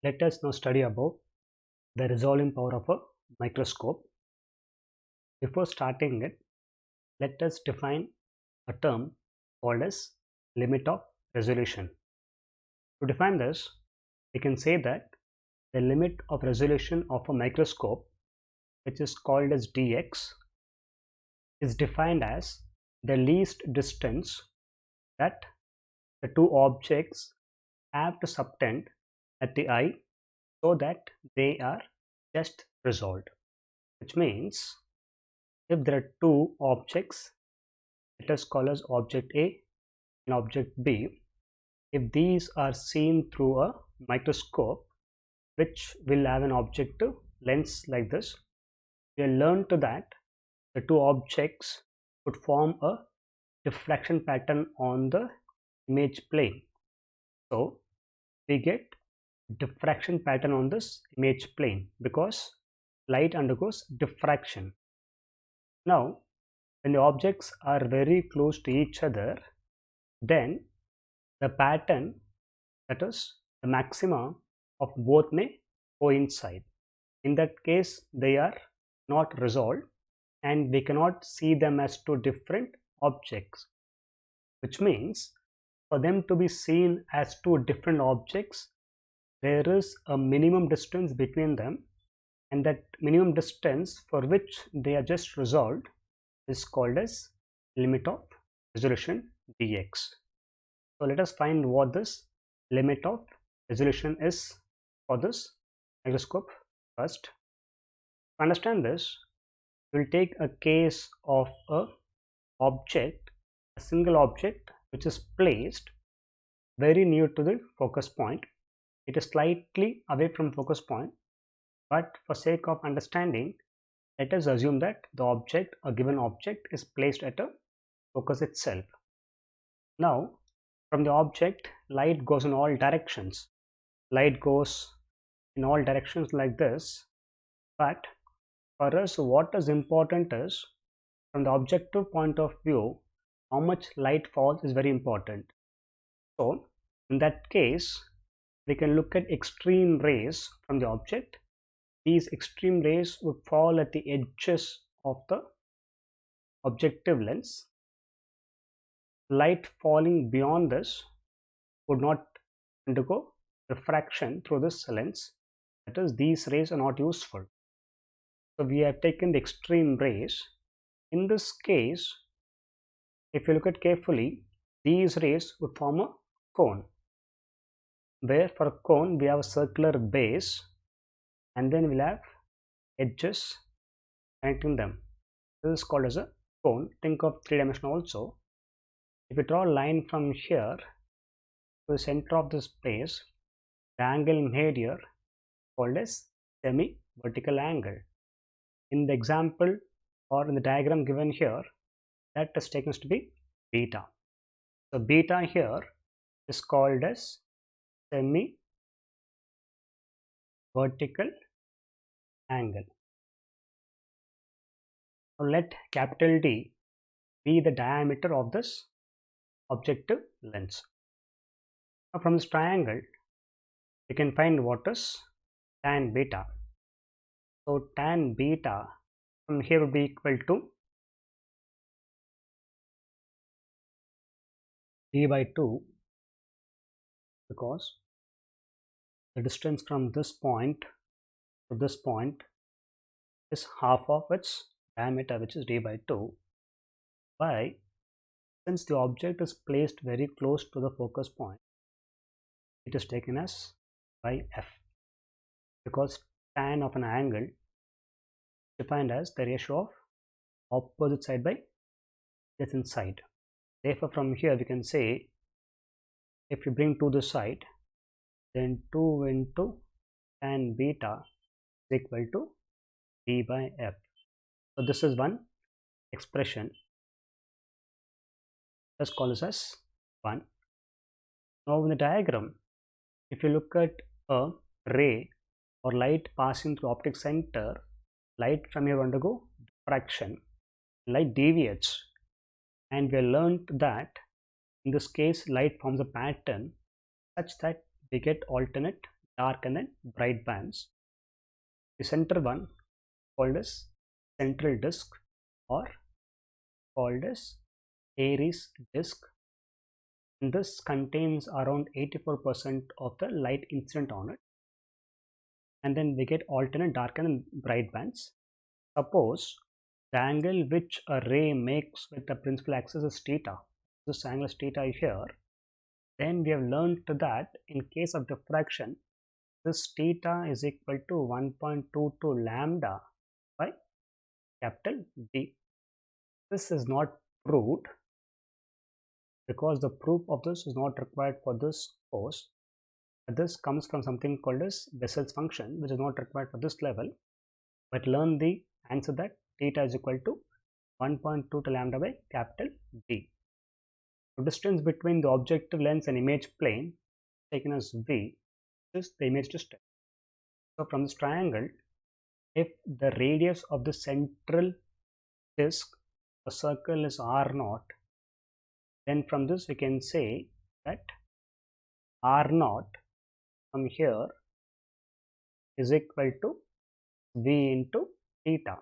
Let us now study about the resolving power of a microscope. Before starting it, let us define a term called as limit of resolution. To define this, we can say that the limit of resolution of a microscope, which is called as dx, is defined as the least distance that the two objects have to subtend at the eye so that they are just resolved. Which means if there are two objects, let us call as object A and object B, if these are seen through a microscope which will have an objective lens like this, we have learned that the two objects would form a diffraction pattern on the image plane. So we get diffraction pattern on this image plane because light undergoes diffraction. Now when the objects are very close to each other, then the pattern, that is the maxima of both, may coincide. In that case they are not resolved and we cannot see them as two different objects, which means for them to be seen as two different objects, there is a minimum distance between them, and that minimum distance for which they are just resolved is called as limit of resolution dx. So let us find what this limit of resolution is for this microscope first. To understand this, we will take a case of a single object which is placed very near to the focus point. It is slightly away from focus point, but for sake of understanding, let us assume that a given object is placed at a focus itself. Now from the object, light goes in all directions. Light goes in all directions like this, but for us what is important is, from the objective point of view, how much light falls is very important. So in that case, we can look at extreme rays from the object. These extreme rays would fall at the edges of the objective lens. Light falling beyond this would not undergo refraction through this lens. That is, these rays are not useful. So we have taken the extreme rays. In this case, if you look at carefully, these rays would form a cone, where for a cone we have a circular base and then we'll have edges connecting them. This is called as a cone. Think of three-dimensional also. If you draw a line from here to the center of this place, the angle made here called as semi-vertical angle. In the example or in the diagram given here, that is taken to be beta. So beta here is called as semi-vertical angle. Now let capital D be the diameter of this objective lens. Now from this triangle, we can find what is tan beta. So tan beta from here would be equal to d by 2, because the distance from this point to this point is half of its diameter, which is d by 2, by, since the object is placed very close to the focus point, it is taken as by f, because tan of an angle defined as the ratio of opposite side by adjacent side. Therefore from here we can say, if you bring to this side, then 2 into tan beta is equal to d by f. So this is one expression. Let's call this as 1. Now in the diagram, if you look at a ray or light passing through optic center, light from here undergo diffraction, light deviates, and we learned that in this case light forms a pattern such that we get alternate dark and then bright bands. The center one called as central disk or called as Aries disk, and this contains around 84% of the light incident on it. And then we get alternate dark and bright bands. Suppose the angle which a ray makes with the principal axis is theta. This angle is theta here. Then we have learned that in case of diffraction, this theta is equal to 1.22 lambda by capital D. This is not proved because the proof of this is not required for this course. This comes from something called as Bessel's function, which is not required for this level. But learn the answer that theta is equal to 1.22 lambda by capital D. The distance between the objective lens and image plane taken as V is the image distance. So from this triangle, if the radius of the central disk, the circle is R0, then from this we can say that R0 from here is equal to V into theta,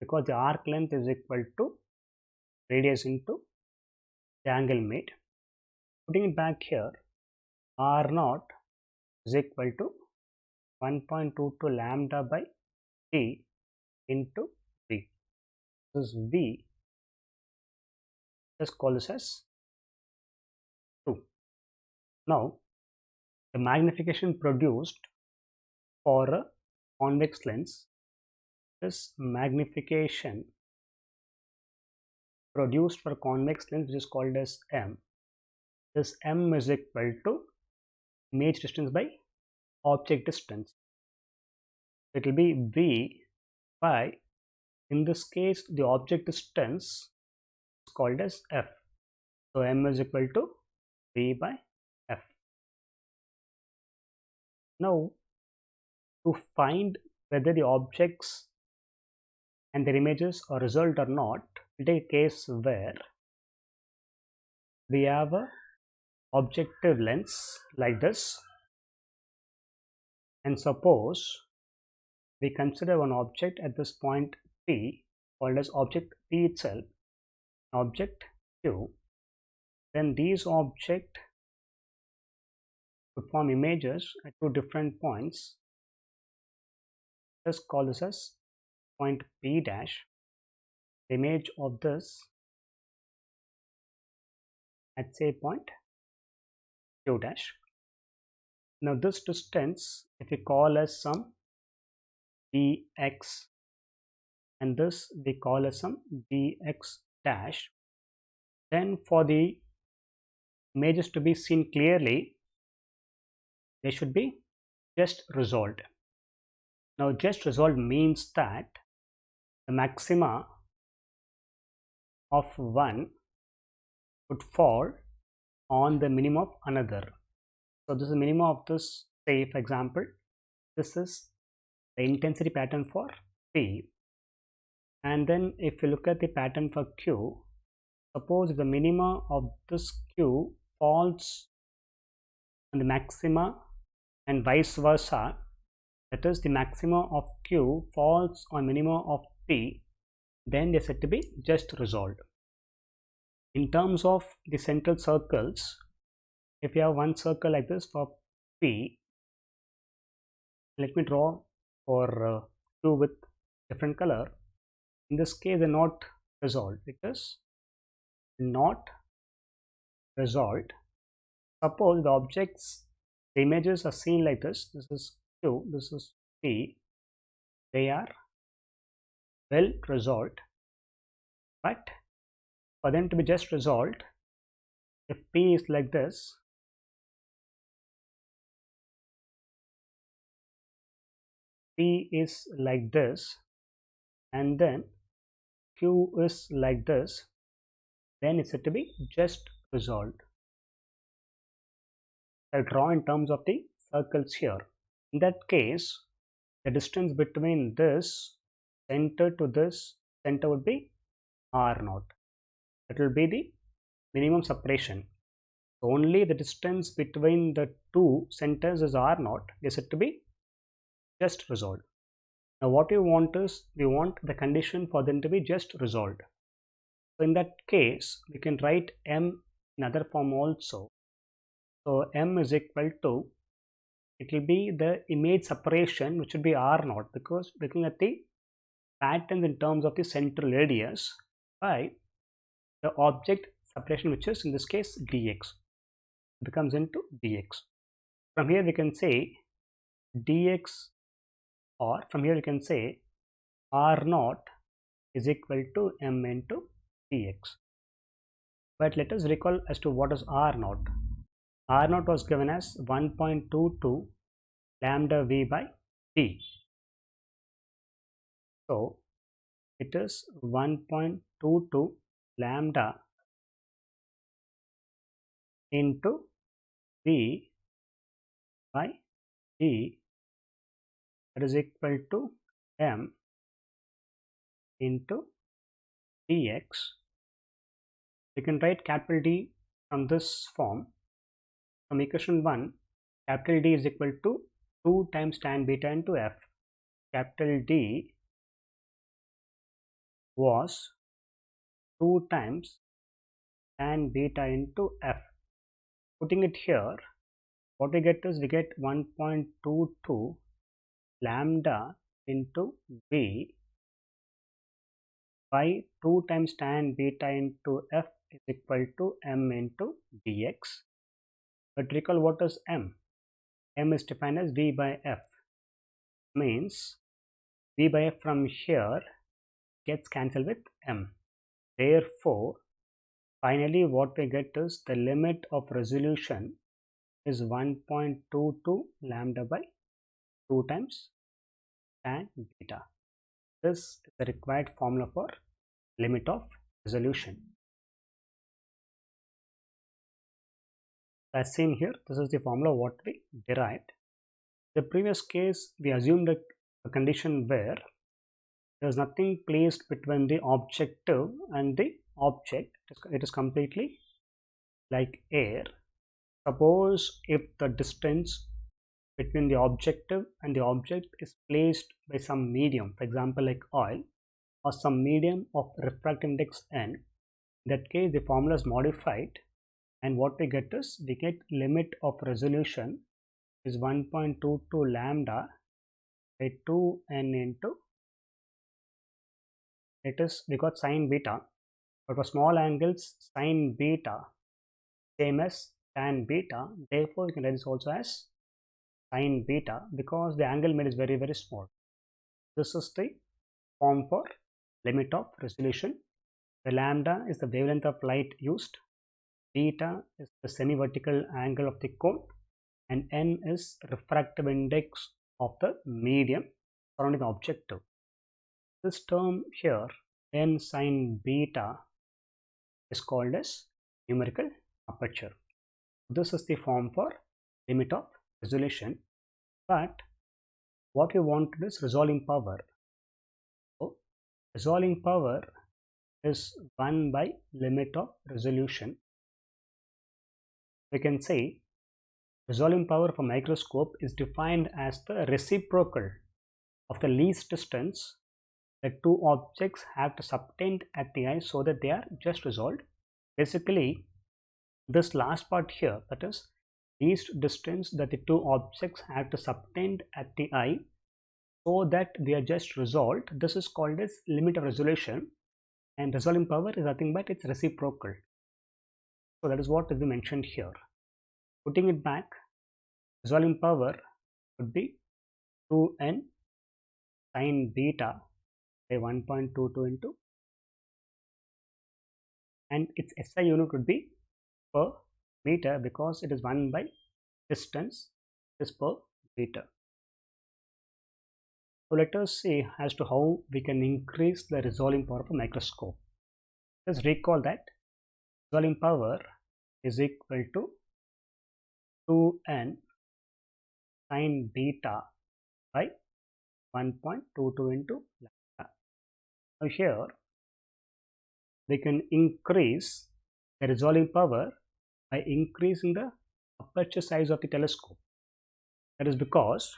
because the arc length is equal to radius into the angle made. Putting it back here, R0 is equal to 1.22 lambda by T into V. This V, let's call this as 2. Now, the magnification produced for a convex lens, this magnification produced for convex lens, which is called as M. This M is equal to image distance by object distance. It will be V by, in this case, the object distance is called as F. So M is equal to V by F. Now, to find whether the objects and their images are resolved or not, we'll take a case where we have a objective lens like this, and suppose we consider one object at this point P called as object P itself, object Q. Then these objects would form images at two different points. Let's call this as point P dash. The image of this at say point Q dash. Now this distance, if we call as some dx, and this we call as some dx dash, then for the images to be seen clearly, they should be just resolved. Now just resolved means that the maxima of one would fall on the minimum of another. So this is the minimum of this, say for example, this is the intensity pattern for P, and then if you look at the pattern for Q, suppose the minima of this Q falls on the maxima and vice versa, that is the maxima of Q falls on minima of P, then they are said to be just resolved. In terms of the central circles, if you have one circle like this for P, let me draw for Q with different color. In this case, they are not resolved. It is not resolved. Suppose the objects, the images are seen like this. This is Q, this is P. They are well resolved, but for them to be just resolved, if P is like this, P is like this, and then Q is like this, then it's said to be just resolved. I'll draw in terms of the circles here. In that case, the distance between this center to this center would be R0. That will be the minimum separation. Only the distance between the two centers is R0, they are said to be just resolved. Now what we want is, we want the condition for them to be just resolved. So in that case, we can write M in other form also. So M is equal to, it will be the image separation, which would be R0, because looking at the patterns in terms of the central radius, by the object separation, which is in this case dx, becomes into dx. From here we can say dx, or from here we can say R0 is equal to M into dx. But let us recall as to what is R0. R0 was given as 1.22 lambda v by d. So it is 1.22 lambda into v by d, that is equal to M into dx. We can write capital D from this form. From equation 1, capital D is equal to 2 times tan beta into f. Capital D was 2 times tan beta into f. Putting it here, what we get is, we get 1.22 lambda into v by 2 times tan beta into f is equal to M into dx. But recall what is M. M is defined as v by f, means v by f from here gets cancelled with M. Therefore, finally what we get is, the limit of resolution is 1.22 lambda by 2 times tan beta. This is the required formula for limit of resolution. As seen here, this is the formula what we derived. The previous case, we assumed a condition where there is nothing placed between the objective and the object. It is completely like air. Suppose if the distance between the objective and the object is placed by some medium, for example like oil, or some medium of refractive index n, in that case the formula is modified, and what we get is, we get limit of resolution is 1.22 lambda by 2n into, it is, we got sine beta, but for small angles sine beta same as tan beta, therefore you can write this also as sine beta, because the angle made is very small. This is the form for limit of resolution. The lambda is the wavelength of light used, beta is the semi-vertical angle of the cone, and n is refractive index of the medium surrounding the objective. This term here, n sine beta, is called as numerical aperture. This is the form for limit of resolution, but what we want is resolving power. So resolving power is 1 by limit of resolution. We can say resolving power for microscope is defined as the reciprocal of the least distance that two objects have to subtend at the eye so that they are just resolved. Basically, this last part here, that is least distance that the two objects have to subtend at the eye so that they are just resolved, this is called as limit of resolution, and resolving power is nothing but its reciprocal. So that is what is mentioned here. Putting it back, resolving power would be 2n sine beta by 1.22 into, and its SI unit would be per meter, because it is 1 by distance is per meter. So let us see as to how we can increase the resolving power of a microscope. Let's recall that resolving power is equal to 2n sine beta by 1.22 into lambda. Now here we can increase the resolving power by increasing the aperture size of the telescope. That is because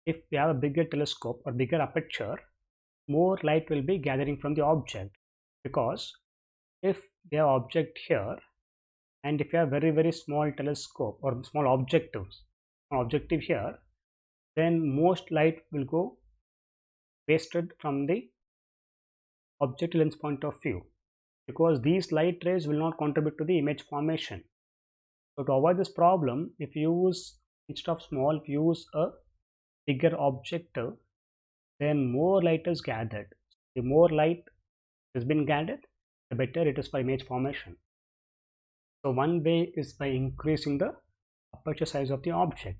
if we have a bigger telescope or bigger aperture, more light will be gathering from the object. Because if we have object here, and if you have very small telescope or small objective here, then most light will go wasted from the objective lens point of view, because these light rays will not contribute to the image formation. So to avoid this problem, if you use, instead of small, if you use a bigger objective, then more light is gathered. The more light has been gathered, the better it is for image formation. So one way is by increasing the aperture size of the object.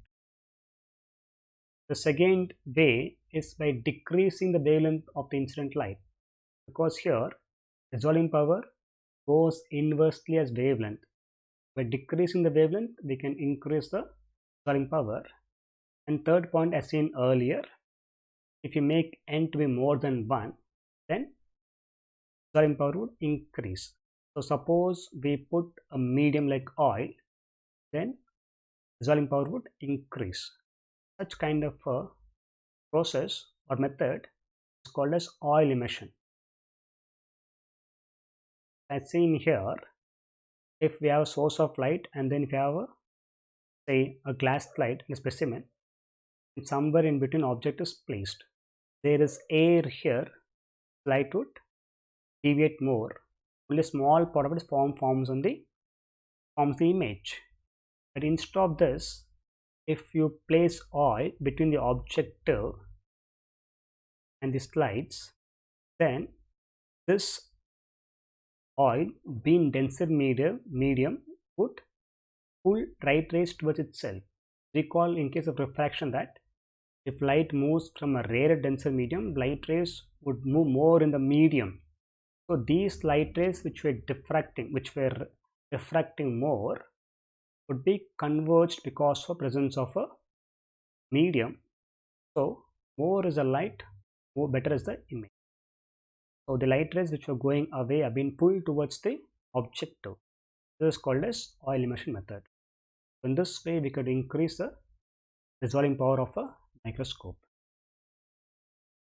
The second way is by decreasing the wavelength of the incident light, because here resolving power goes inversely as wavelength. By decreasing the wavelength, we can increase the resolving power. And third point, as seen earlier, if you make n to be more than 1, then resolving power would increase. So suppose we put a medium like oil, then resolving power would increase. Such kind of a process or method is called as oil emission. As seen here, if we have a source of light and then if we have a glass slide in a specimen, and somewhere in between object is placed, there is air here, light would deviate more. Only a small part of it forms the image. But instead of this, if you place oil between the objective and the slides, then this oil, being denser medium, would pull light rays towards itself. Recall in case of refraction that if light moves from a rarer denser medium, light rays would move more in the medium. So these light rays which were refracting more would be converged because of presence of a medium. So more is the light, more better is the image. So the light rays which were going away have been pulled towards the objective. This is called as oil emission method. In this way, we could increase the resolving power of a microscope.